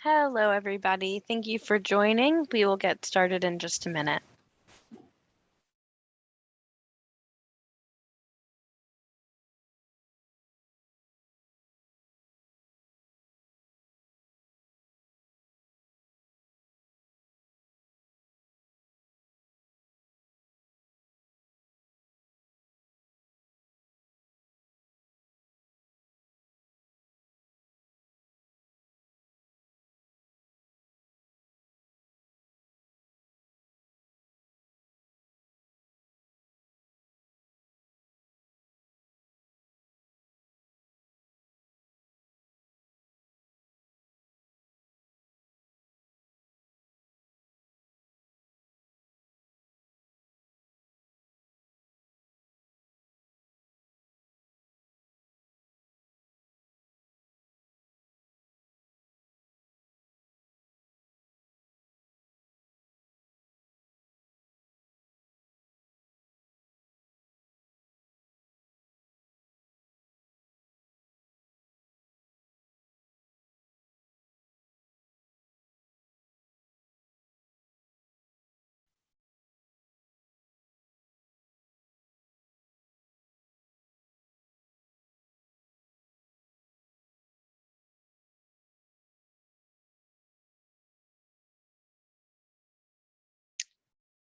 Hello, everybody. Thank you for joining. We will get started in just a minute.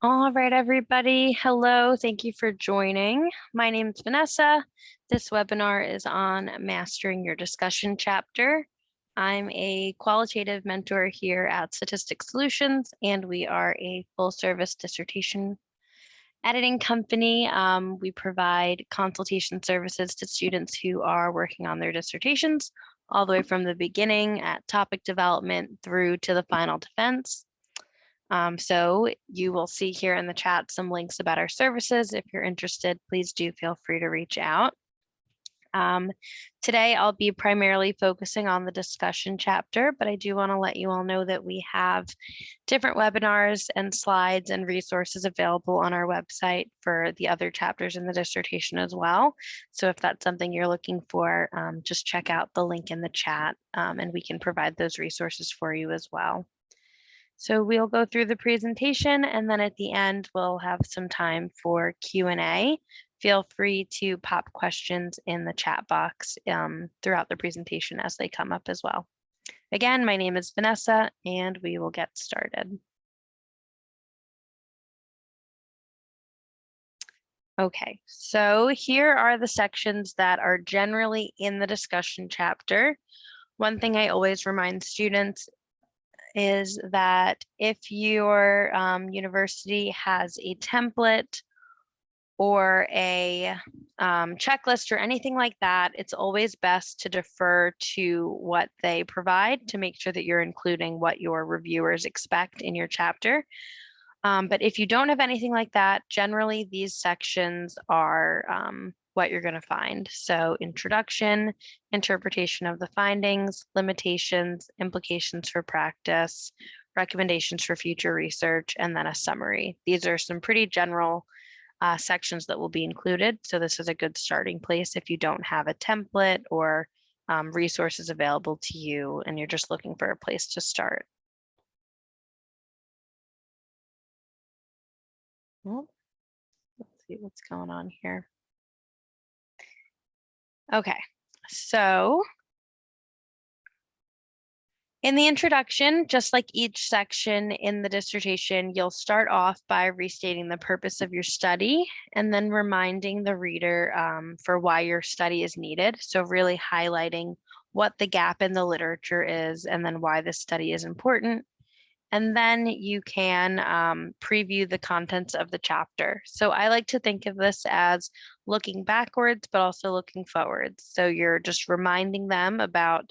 All right, everybody. Hello. Thank you for joining. My name is Vanessa. This webinar is on mastering your discussion chapter. I'm a qualitative mentor here at Statistics Solutions, and we are a full-service dissertation editing company. We provide consultation services to students who are working on their dissertations, all the way from the beginning at topic development through to the final defense. So you will see here in the chat some links about our services. If you're interested, please do feel free to reach out. Today, I'll be primarily focusing on the discussion chapter, but I do want to let you all know that we have different webinars and slides and resources available on our website for the other chapters in the dissertation as well. So if that's something you're looking for, just check out the link in the chat and we can provide those resources for you as well. So we'll go through the presentation and then at the end we'll have some time for Q&A. Feel free to pop questions in the chat box throughout the presentation as they come up as well. Again, my name is Vanessa and we will get started. Okay, so here are the sections that are generally in the discussion chapter. One thing I always remind students is that if your university has a template or a checklist or anything like that, it's always best to defer to what they provide to make sure that you're including what your reviewers expect in your chapter. But if you don't have anything like that, generally these sections are what you're going to find. So introduction, interpretation of the findings, limitations, implications for practice, recommendations for future research, and then a summary. These are some pretty general sections that will be included. So this is a good starting place if you don't have a template or resources available to you and you're just looking for a place to start. Well, let's see what's going on here. Okay, so in the introduction, just like each section in the dissertation, you'll start off by restating the purpose of your study and then reminding the reader for why your study is needed. So really highlighting what the gap in the literature is and then why this study is important. And then you can preview the contents of the chapter. So I like to think of this as looking backwards, but also looking forwards. So you're just reminding them about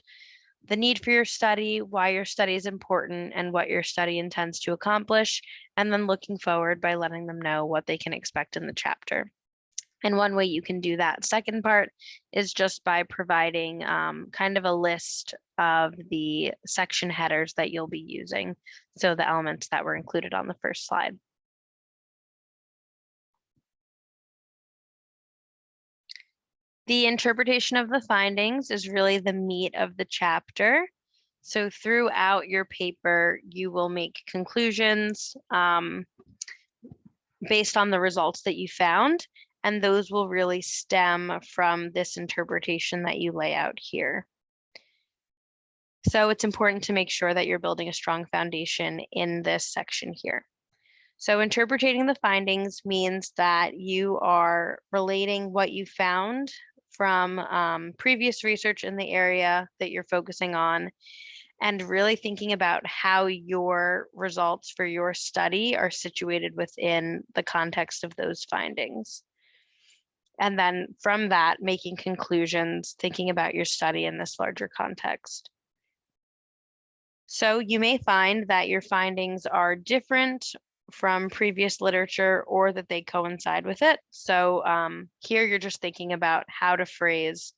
the need for your study, why your study is important, and what your study intends to accomplish, and then looking forward by letting them know what they can expect in the chapter. And one way you can do that second part is just by providing kind of a list of the section headers that you'll be using. So the elements that were included on the first slide. The interpretation of the findings is really the meat of the chapter. So throughout your paper, you will make conclusions based on the results that you found, and those will really stem from this interpretation that you lay out here. So it's important to make sure that you're building a strong foundation in this section here. So interpreting the findings means that you are relating what you found from previous research in the area that you're focusing on, and really thinking about how your results for your study are situated within the context of those findings. And then from that, making conclusions, thinking about your study in this larger context. So you may find that your findings are different from previous literature or that they coincide with it. So here you're just thinking about how to phrase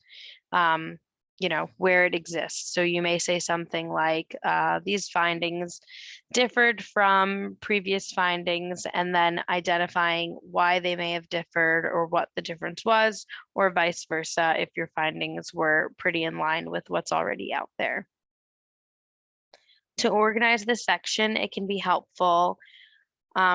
where it exists. So you may say something like, these findings differed from previous findings, and then identifying why they may have differed or what the difference was, or vice versa if your findings were pretty in line with what's already out there. To organize this section, it can be helpful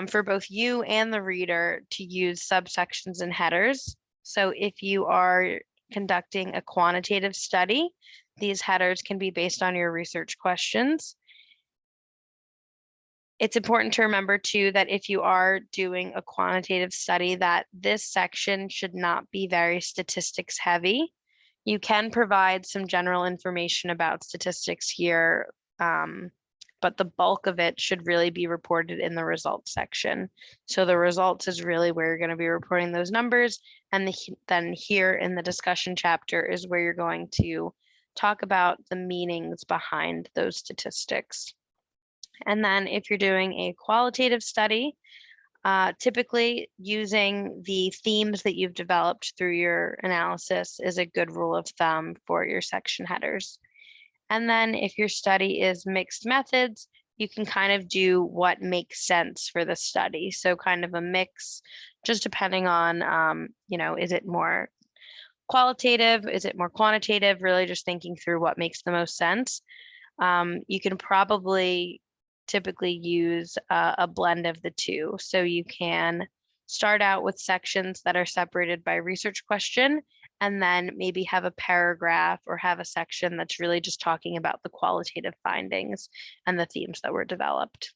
for both you and the reader to use subsections and headers. So if you are conducting a quantitative study, these headers can be based on your research questions. It's important to remember too that if you are doing a quantitative study, that this section should not be very statistics heavy. You can provide some general information about statistics here, but the bulk of it should really be reported in the results section. So the results is really where you're going to be reporting those numbers. And then here in the discussion chapter is where you're going to talk about the meanings behind those statistics. And then if you're doing a qualitative study, typically using the themes that you've developed through your analysis is a good rule of thumb for your section headers. And then if your study is mixed methods, you can kind of do what makes sense for the study. So kind of a mix, just depending on, is it more qualitative? Is it more quantitative? Really just thinking through what makes the most sense. You can probably typically use a blend of the two. So you can start out with sections that are separated by research question, and then maybe have a paragraph or have a section that's really just talking about the qualitative findings and the themes that were developed.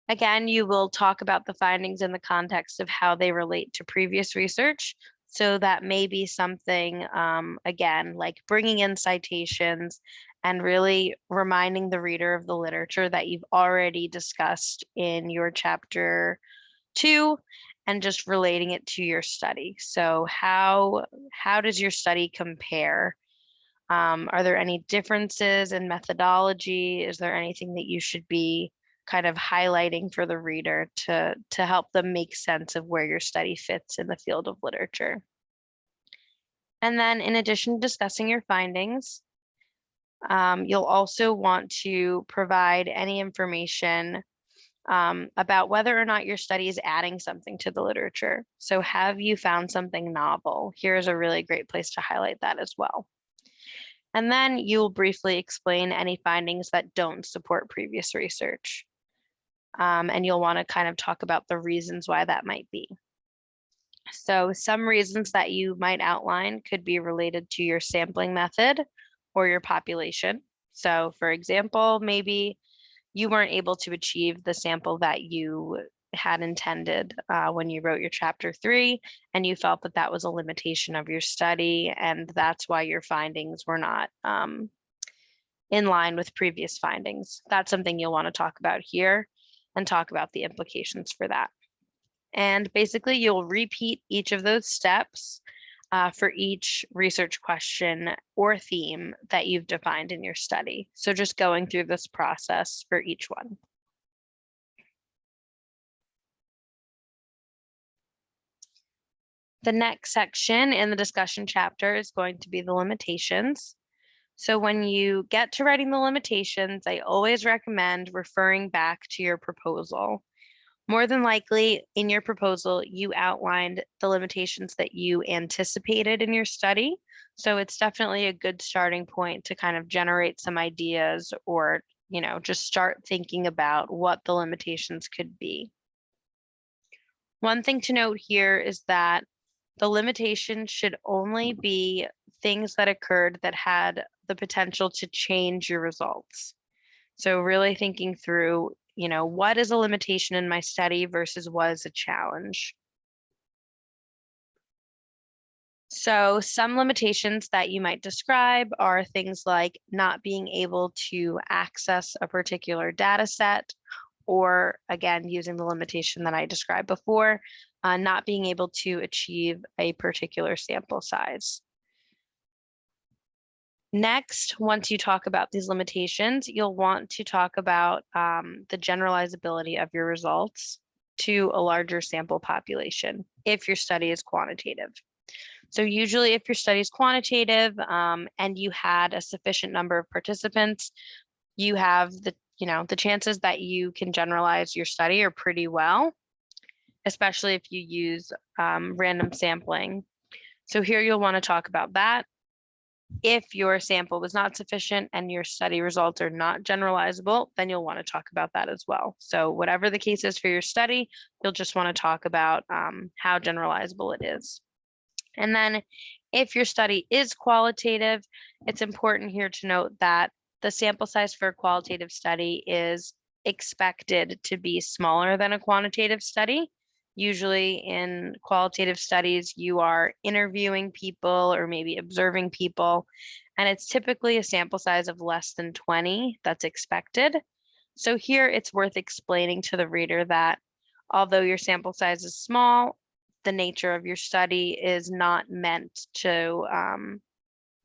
Again, you will talk about the findings in the context of how they relate to previous research. So that may be something, again, like bringing in citations and really reminding the reader of the literature that you've already discussed in your chapter 2, and just relating it to your study. So how does your study compare? Are there any differences in methodology? Is there anything that you should be kind of highlighting for the reader to help them make sense of where your study fits in the field of literature? And then in addition to discussing your findings, you'll also want to provide any information about whether or not your study is adding something to the literature. So have you found something novel? Here's a really great place to highlight that as well. And then you'll briefly explain any findings that don't support previous research. And you'll want to kind of talk about the reasons why that might be. So some reasons that you might outline could be related to your sampling method or your population. So for example, maybe you weren't able to achieve the sample that you had intended when you wrote your chapter 3, and you felt that that was a limitation of your study, and that's why your findings were not in line with previous findings. That's something you'll want to talk about here and talk about the implications for that. And basically you'll repeat each of those steps for each research question or theme that you've defined in your study. So just going through this process for each one. The next section in the discussion chapter is going to be the limitations. So when you get to writing the limitations, I always recommend referring back to your proposal. More than likely, in your proposal, you outlined the limitations that you anticipated in your study. So it's definitely a good starting point to kind of generate some ideas or, just start thinking about what the limitations could be. One thing to note here is that the limitations should only be things that occurred that had the potential to change your results. So really thinking through, what is a limitation in my study versus what is a challenge. So some limitations that you might describe are things like not being able to access a particular data set, or again, using the limitation that I described before, not being able to achieve a particular sample size. Next, once you talk about these limitations, you'll want to talk about the generalizability of your results to a larger sample population if your study is quantitative. So usually if your study is quantitative and you had a sufficient number of participants, you have the chances that you can generalize your study are pretty well, especially if you use random sampling. So here you'll want to talk about that. If your sample was not sufficient and your study results are not generalizable, then you'll want to talk about that as well. So whatever the case is for your study, you'll just want to talk about how generalizable it is. And then if your study is qualitative, it's important here to note that the sample size for a qualitative study is expected to be smaller than a quantitative study. Usually in qualitative studies, you are interviewing people or maybe observing people, and it's typically a sample size of less than 20 that's expected. So here it's worth explaining to the reader that although your sample size is small, the nature of your study is not meant to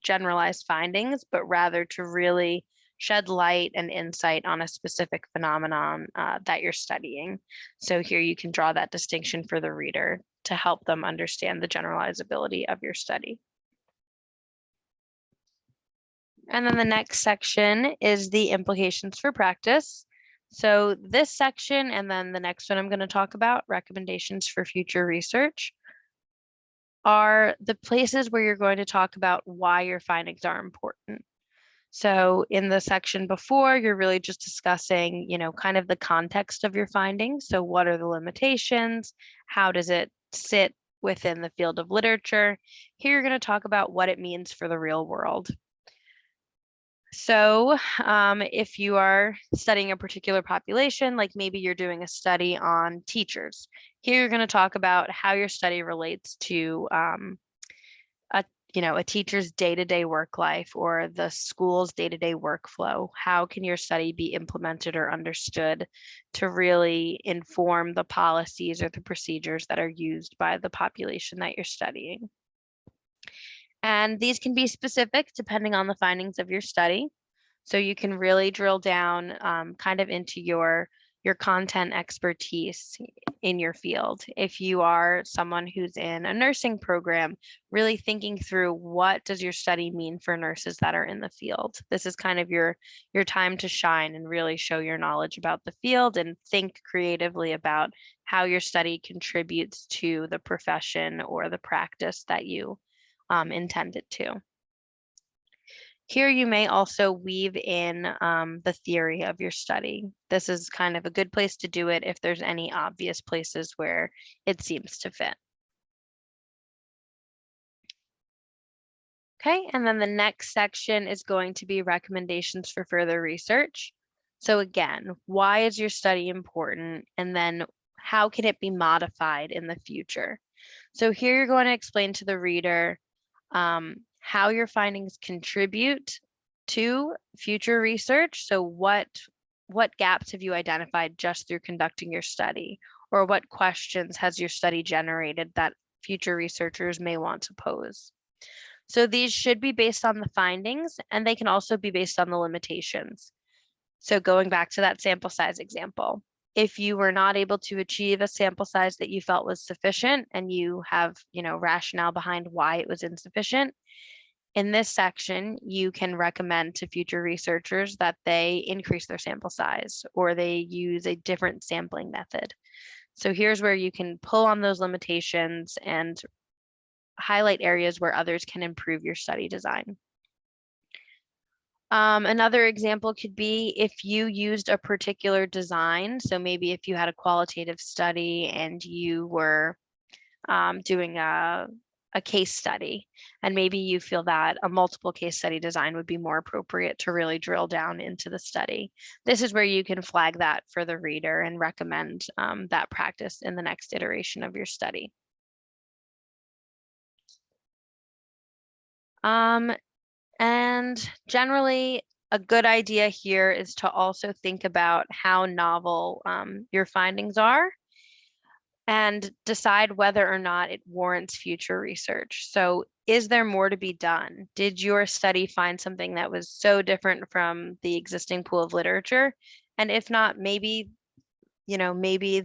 generalize findings, but rather to really shed light and insight on a specific phenomenon that you're studying. So here you can draw that distinction for the reader to help them understand the generalizability of your study. And then the next section is the implications for practice. So this section and then the next one I'm going to talk about, recommendations for future research, are the places where you're going to talk about why your findings are important. So in the section before, you're really just discussing, kind of the context of your findings. So what are the limitations? How does it sit within the field of literature? Here you're going to talk about what it means for the real world. So if you are studying a particular population, like maybe you're doing a study on teachers, here you're going to talk about how your study relates to a teacher's day-to-day work life or the school's day-to-day workflow. How can your study be implemented or understood to really inform the policies or the procedures that are used by the population that you're studying? And these can be specific depending on the findings of your study. So you can really drill down kind of into your content expertise in your field. If you are someone who's in a nursing program, really thinking through what does your study mean for nurses that are in the field. This is kind of your time to shine and really show your knowledge about the field and think creatively about how your study contributes to the profession or the practice that you intend it to. Here you may also weave in the theory of your study. This is kind of a good place to do it if there's any obvious places where it seems to fit. Okay, and then the next section is going to be recommendations for further research. So again, why is your study important? And then how can it be modified in the future? So here you're going to explain to the reader how your findings contribute to future research. So what gaps have you identified just through conducting your study? Or what questions has your study generated that future researchers may want to pose? So these should be based on the findings, and they can also be based on the limitations. So going back to that sample size example, if you were not able to achieve a sample size that you felt was sufficient and you have, rationale behind why it was insufficient, in this section, you can recommend to future researchers that they increase their sample size or they use a different sampling method. So here's where you can pull on those limitations and highlight areas where others can improve your study design. Another example could be if you used a particular design. So maybe if you had a qualitative study and you were doing a case study, and maybe you feel that a multiple case study design would be more appropriate to really drill down into the study. This is where you can flag that for the reader and recommend that practice in the next iteration of your study. And generally, a good idea here is to also think about how novel your findings are and decide whether or not it warrants future research. So is there more to be done? Did your study find something that was so different from the existing pool of literature? And if not, maybe, maybe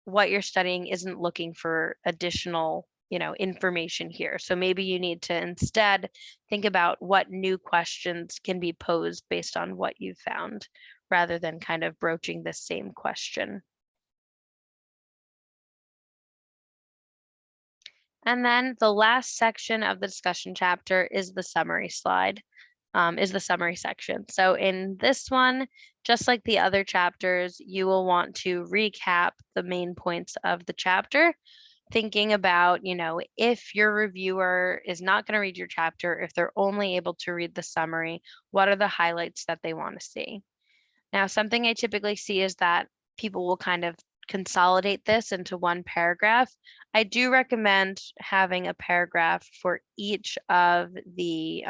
what you're studying isn't looking for additional, information here. So maybe you need to instead think about what new questions can be posed based on what you've found, rather than kind of broaching the same question. And then the last section of the discussion chapter is the summary slide, is the summary section. So in this one, just like the other chapters, you will want to recap the main points of the chapter, thinking about, if your reviewer is not going to read your chapter, if they're only able to read the summary, what are the highlights that they want to see? Now, something I typically see is that people will kind of consolidate this into one paragraph. I do recommend having a paragraph for each of the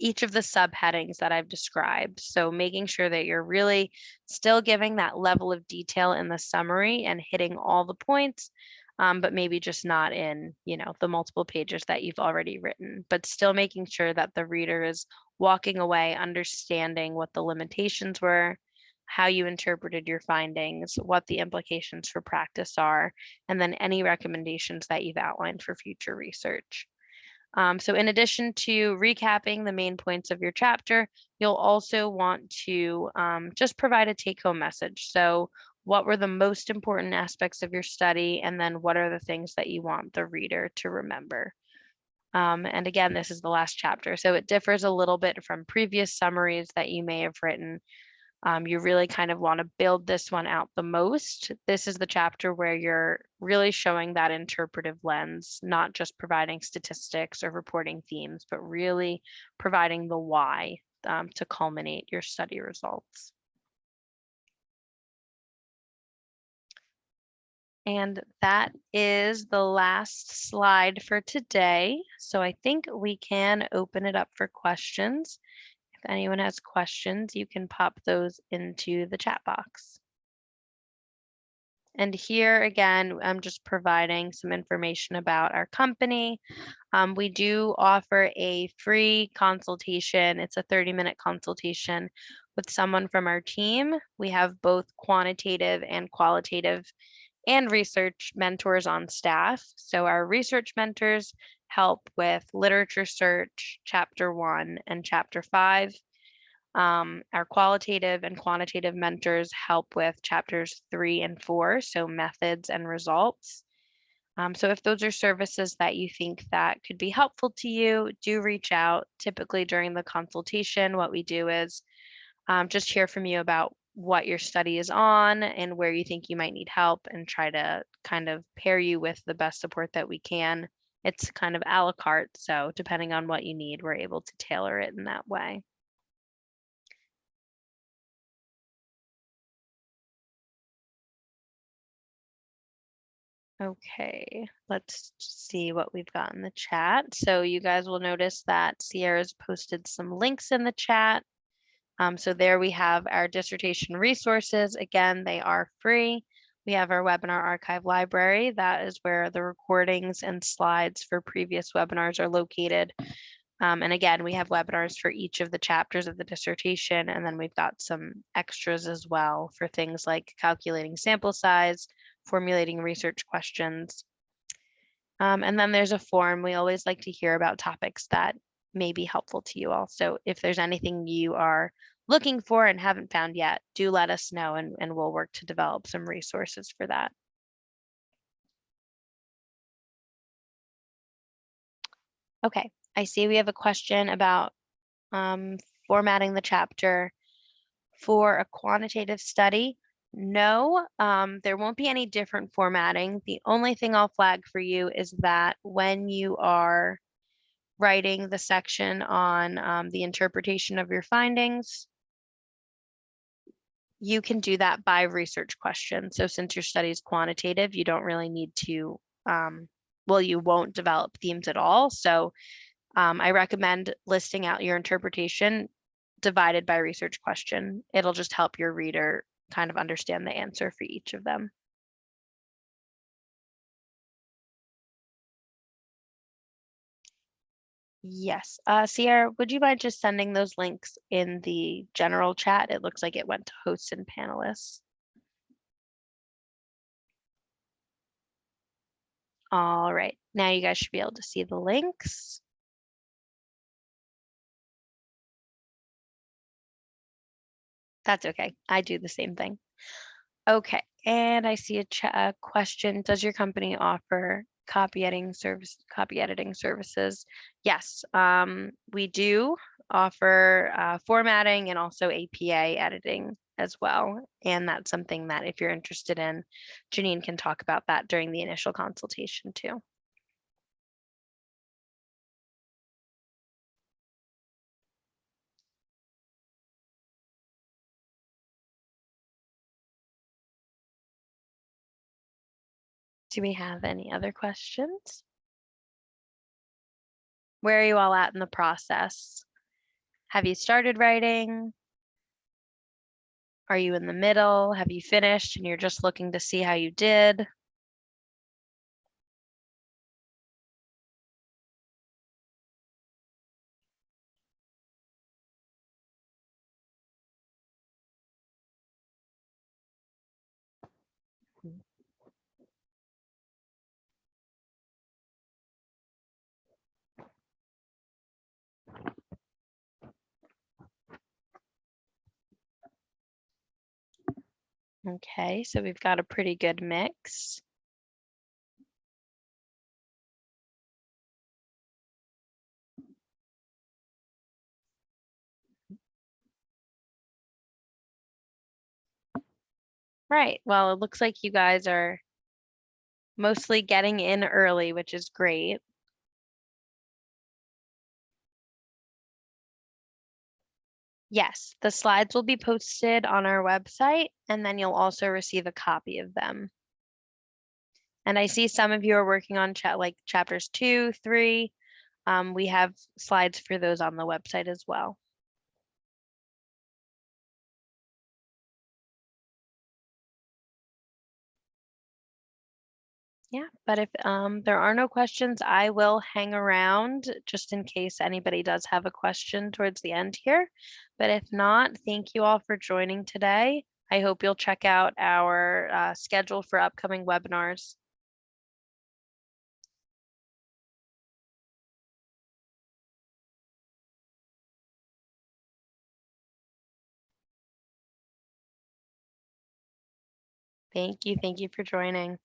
subheadings that I've described. So making sure that you're really still giving that level of detail in the summary and hitting all the points, but maybe just not in, the multiple pages that you've already written, but still making sure that the reader is walking away understanding what the limitations were, how you interpreted your findings, what the implications for practice are, and then any recommendations that you've outlined for future research. So in addition to recapping the main points of your chapter, you'll also want to just provide a take-home message. So what were the most important aspects of your study, and then what are the things that you want the reader to remember? And again, this is the last chapter, so it differs a little bit from previous summaries that you may have written. You really kind of want to build this one out the most. This is the chapter where you're really showing that interpretive lens, not just providing statistics or reporting themes, but really providing the why to culminate your study results. And that is the last slide for today. So I think we can open it up for questions. If anyone has questions, you can pop those into the chat box. And here again, I'm just providing some information about our company. We do offer a free consultation. It's a 30-minute consultation with someone from our team. We have both quantitative and qualitative and research mentors on staff. So our research mentors help with literature search, chapter 1 and chapter 5. Our qualitative and quantitative mentors help with chapters 3 and 4, so methods and results. So if those are services that you think that could be helpful to you, do reach out. Typically during the consultation, what we do is just hear from you about what your study is on and where you think you might need help, and try to kind of pair you with the best support that we can. It's kind of a la carte, so depending on what you need, we're able to tailor it in that way. Okay, let's see what we've got in the chat. So you guys will notice that Sierra's posted some links in the chat. So there we have our dissertation resources. Again, they are free. We have our webinar archive library. That is where the recordings and slides for previous webinars are located. And again, we have webinars for each of the chapters of the dissertation. And then we've got some extras as well for things like calculating sample size, formulating research questions. And then there's a form. We always like to hear about topics that may be helpful to you all. So if there's anything you are looking for and haven't found yet, do let us know, and we'll work to develop some resources for that. Okay, I see we have a question about formatting the chapter for a quantitative study. No, there won't be any different formatting. The only thing I'll flag for you is that when you are writing the section on the interpretation of your findings, you can do that by research question. So since your study is quantitative, you don't really need to, well, you won't develop themes at all. So I recommend listing out your interpretation divided by research question. It'll just help your reader kind of understand the answer for each of them. Yes. Sierra, would you mind just sending those links in the general chat? It looks like it went to hosts and panelists. All right. Now you guys should be able to see the links. That's okay. I do the same thing. Okay. And I see a question. Does your company offer copy editing services? Yes, we do offer formatting and also APA editing as well. And that's something that if you're interested in, Janine can talk about that during the initial consultation too. Do we have any other questions? Where are you all at in the process? Have you started writing? Are you in the middle? Have you finished and you're just looking to see how you did? Okay, so we've got a pretty good mix. Right, well, it looks like you guys are mostly getting in early, which is great. Yes, the slides will be posted on our website, and then you'll also receive a copy of them. And I see some of you are working on like chapters 2, 3. We have slides for those on the website as well. Yeah, but if there are no questions, I will hang around just in case anybody does have a question towards the end here. But if not, thank you all for joining today. I hope you'll check out our schedule for upcoming webinars. Thank you for joining.